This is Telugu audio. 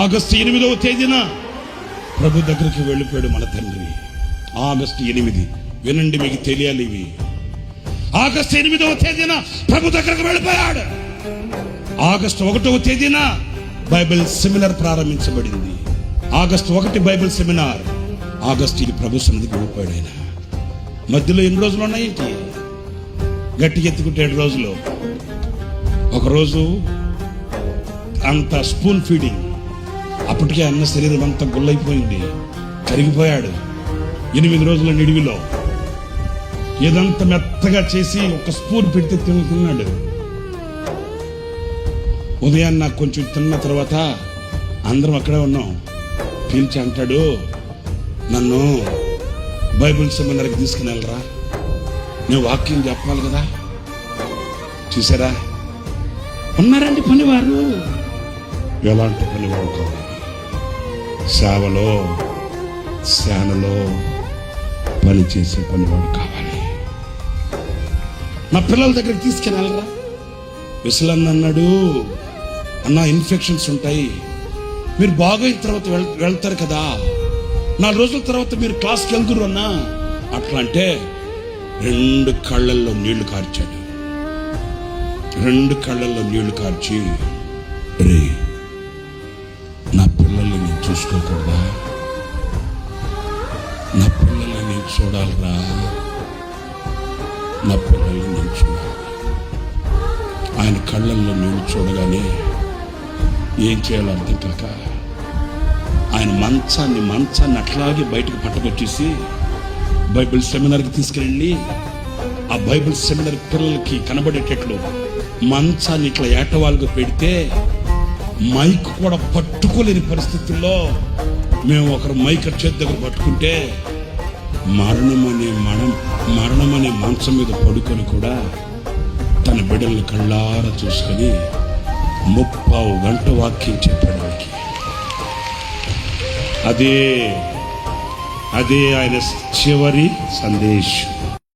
ఆగస్టు 8వ తేదీన ప్రభు దగ్గరికి వెళ్ళిపోయాడు మన తండ్రి. ఆగస్టు 8, వినండి, మీకు తెలియాలి ఇవి. ఆగస్టు 8వ తేదీన ప్రభు దగ్గరకు వెళ్ళిపోయాడు. ఆగస్టు 1వ తేదీన బైబిల్ సెమినార్ ప్రారంభించబడింది. August 1 Bible seminar. ఆగస్టు ఇది ప్రభు సన్నిధికి వెళ్ళిపోయాడు ఆయన. మధ్యలో ఎన్ని రోజులు ఉన్నాయేంటి? గట్టిగా ఎత్తుకుంటే 7 రోజులు. ఒకరోజు అంత స్పూన్ ఫీడింగ్, అప్పటికే అన్న శరీరం అంతా గుల్లైపోయింది, కరిగిపోయాడు. 8 రోజుల నిడివిలో ఏదంతా మెత్తగా చేసి ఒక స్పూన్ పెడితే తింటున్నాడు. ఉదయాన్న నాకు కొంచెం తిన్న తర్వాత అందరం అక్కడే ఉన్నాం. పీల్చి అంటాడు, నన్ను బైబిల్ సెమినార్కి తీసుకుని వెళ్ళరా, నేను వాక్యం చెప్పాలి కదా. చూసారా, ఉన్నారండి పనివారు. ఎలాంటి పనివారు కావాలి? సేవలో సేనలో పనిచేసే పనివాడు కావాలి. నా పిల్లల దగ్గరికి తీసుకెళ్ళాలరా. విసలన్న అన్నాడు, అన్న ఇన్ఫెక్షన్స్ ఉంటాయి, మీరు బాగైన తర్వాత వెళ్తారు కదా, 4 రోజుల తర్వాత మీరు క్లాస్కి వెళ్తురు అన్నా. అట్లా అంటే 2 కళ్ళల్లో నీళ్లు కార్చాడు. 2 కళ్ళల్లో నీళ్లు కార్చి, రే నా పిల్లల్ని నేను చూసుకోకూడదా? నా పిల్లల్ని నేను చూడాలరా, నా పిల్లల్ని నేను చూడాలి. ఆయన కళ్ళల్లో నీళ్లు చూడగానే ఏం చేయాలో అర్థం కాక ఆయన మంచాన్ని అట్లాగే బయటకు పట్టుకొచ్చేసి బైబిల్ సెమినార్కి తీసుకెళ్ళి, ఆ బైబిల్ సెమినార్ పిల్లలకి కనబడేటట్లు మంచాన్ని ఇట్లా ఏటవాళ్ళుగా పెడితే మైక్ కూడా పట్టుకోలేని పరిస్థితుల్లో మేము ఒకరు మైక్ చేతి దగ్గర పట్టుకుంటే మరణమనే మంచం మీద పడుకొని కూడా తన బిడ్డలను కళ్ళారా చూసుకొని 30 గంట వాక్యం చెప్పాడు వాడికి. అదే ఆయన చివరి సందేశం.